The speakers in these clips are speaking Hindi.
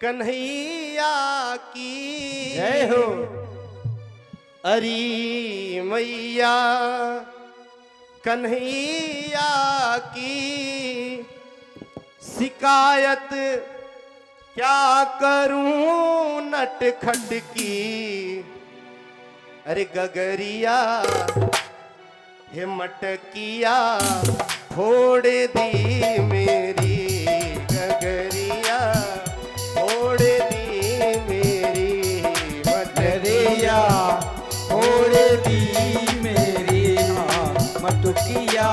कन्हैया की जय हो। अरी मैया कन्हैया की शिकायत क्या करूं नटखट की। अरे गगरिया हे मटकिया फोड़ दी मेरी गगरिया फोड़ दी मेरी मटरिया फोड़ दी मेरी मटुकिया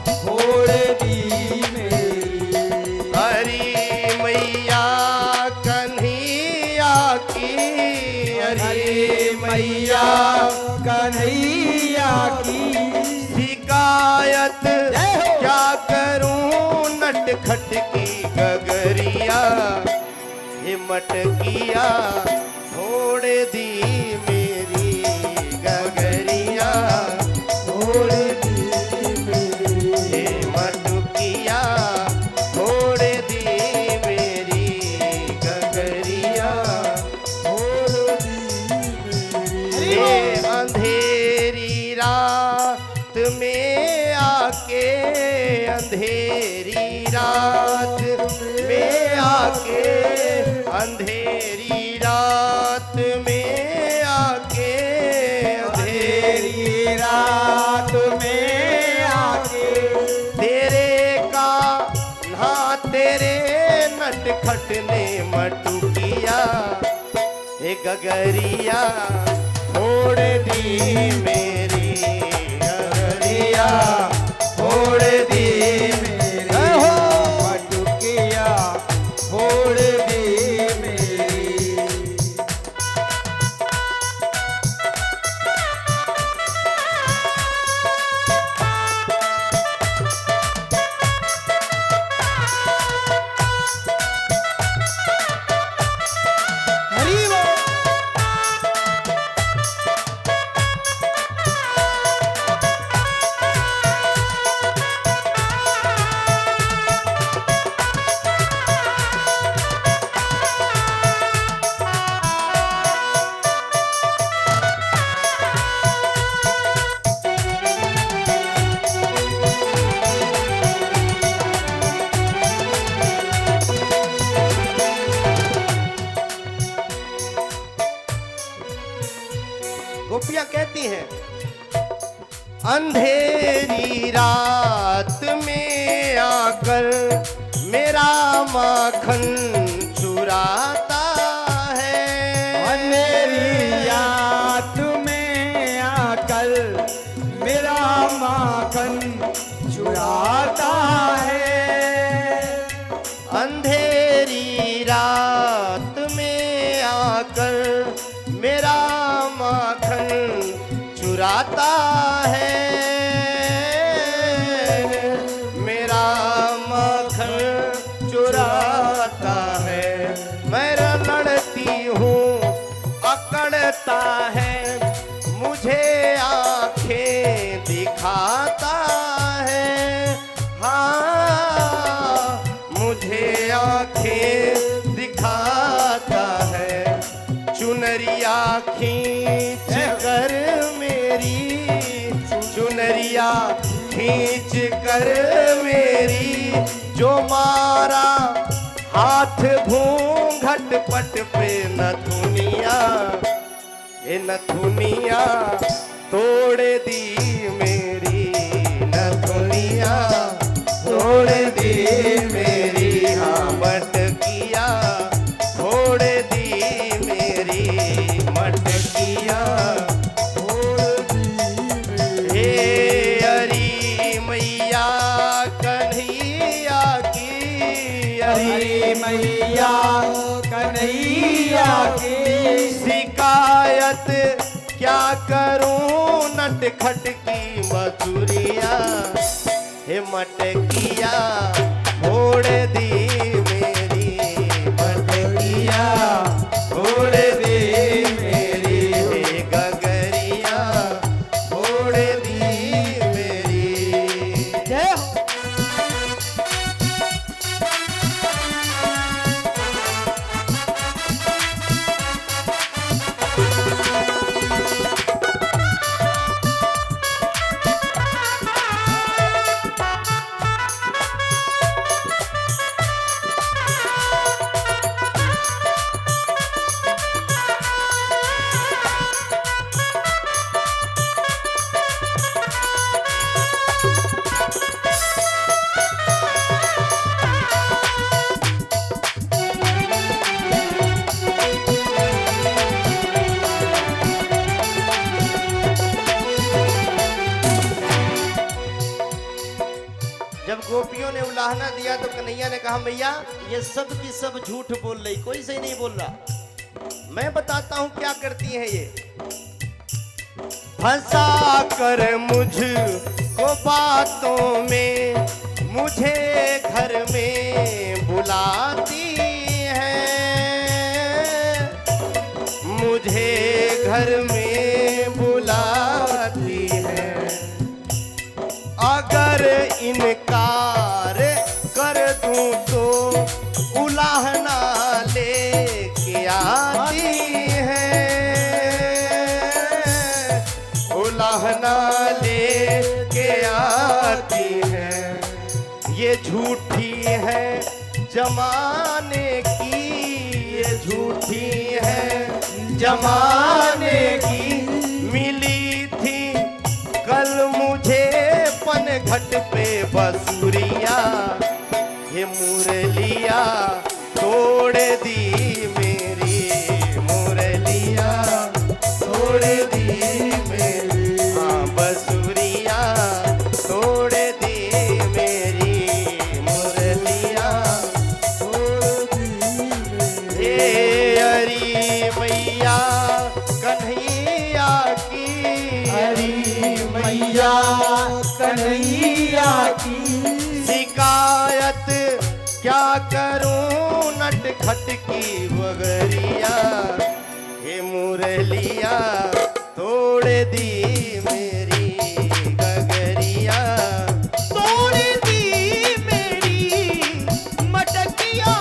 फोड़ दी मेरी। हरी मैया कन्हैया की हरी मैया कन्हैया की शिकायत जय हो। क्या करूं नटखट की गगरिया ये मटकिया फोड़ दी मेरी गगरिया फोड़ दी मेरी। ये मटकिया फोड़ दी मेरी गगरिया फोड़ दी मेरी। ये अंधेरी रात में आके अंधेरी रात में आके अंधेरी रात में आके अंधेरी रात में आके तेरे का ना तेरे नटखट ने मटुकिया ए गगरिया फोड़ दी मेरी गगरिया फोड़ दी मेरी हो। मटुकिया फोड़ दी मेरी। हरी बोल। गोपियां कहती हैं अंधेरी रात में आकर मेरा माखन चुराता है। अंधेरी रात में आकर मेरा माखन चुराता है। अंधेरी रात में आकर मेरा माखन चुराता है। मेरा माखन चुराता है। मैं लड़ती हूँ अकड़ता है मुझे आंखें दिखाता है। हाँ मुझे आंखें दिखाता है। चुनरिया खींच कर मेरी चुनरिया खींच कर मेरी जो मारा हाथ घूंघट पट पे नथुनिया ये नथुनिया तोड़ दी मेरी नथुनिया तोड़ दी मेरी हाँ मटकिया फोड़ दी मेरी मटकिया हे अरी मैया कन्हैया की हरी मैया कन्हैया की शिकायत क्या करूं नटखट की मजूरिया हे मटकिया फोड़ दी मेरी मटकिया फोड़ दी मेरी हे गगरिया फोड़ दी मेरी। जय हो। कन्हैया ने कहा भैया ये सब की सब झूठ बोल रही, कोई सही नहीं बोल रहा। मैं बताता हूं क्या करती है ये। फंसा कर मुझको बातों में, मुझे घर में बुलाती है, मुझे घर में बुलाती है। अगर इनकार कर दूं तो उलाहना लेके आती है, उलाहना लेके आती है। ये झूठी है जमाने की, ये झूठी है जमाने की। मिली थी कल मुझे पनघट पे बसुरिया, ये मुरलिया तोड़ दी मेरी, मुरलिया तोड़ दी मेरी। हाँ बसुरिया तोड़ दी मेरी, मुरलिया तोड़ दी मेरी। हे हरी मैया कन्हैया की, हरी मैया कन्हैया की। शिकायत क्या करूं नटखट की वगरिया, ये मुरलिया तोड़ दी मेरी गगरिया, तोड़ दी मेरी मटकिया,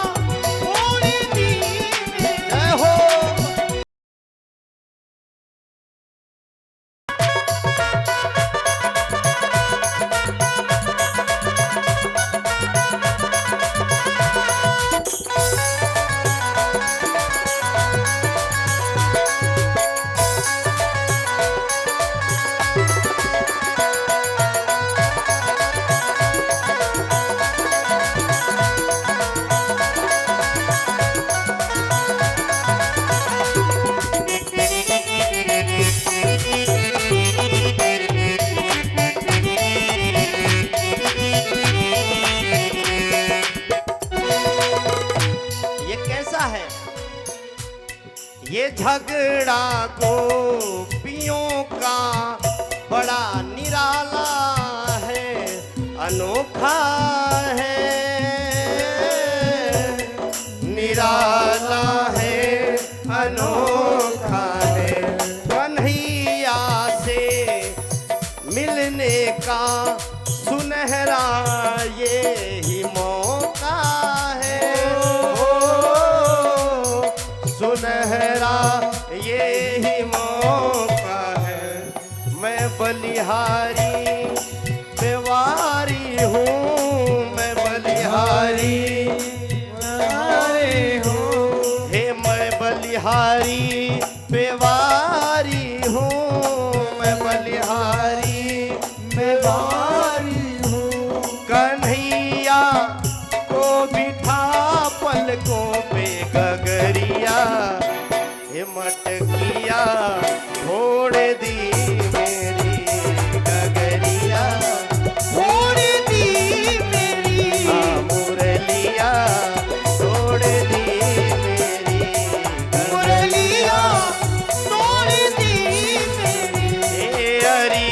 तोड़ दी मेरी। जय हो। ये झगड़ा गोपियों का बड़ा निराला है, अनोखा है, निराला है, अनोखा है। कन्हैया से मिलने का सुनहरा ये ही मौका है, सुनहरा ये ही मौका है। मैं बलिहारी बेवारी हूँ, मैं बलिहारी हूँ। हे मैं बलिहारी बेवारी हूँ, मैं बलिहारी बेवारी हूँ। कन्हैया को बिठा पलकों पे गगरिया, हे मटकिया छोड़ दी मेरी गगरिया, छोड़ दी मेरी। हाँ मुरलिया छोड़ दी मेरी मुरलिया, छोड़ दी मेरी। हे हरी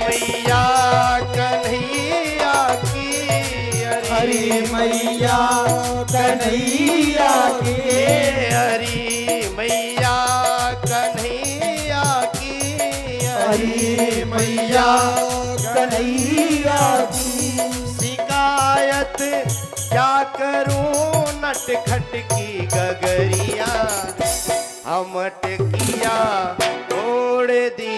मैया कन्हैया की, हरी मैया कन्हैया की। हरी मैया कन्हैया की, हरी मैया कन्हैया की। शिकायत क्या करूं नटखट की गगरिया, हम मटकिया तोड़ दी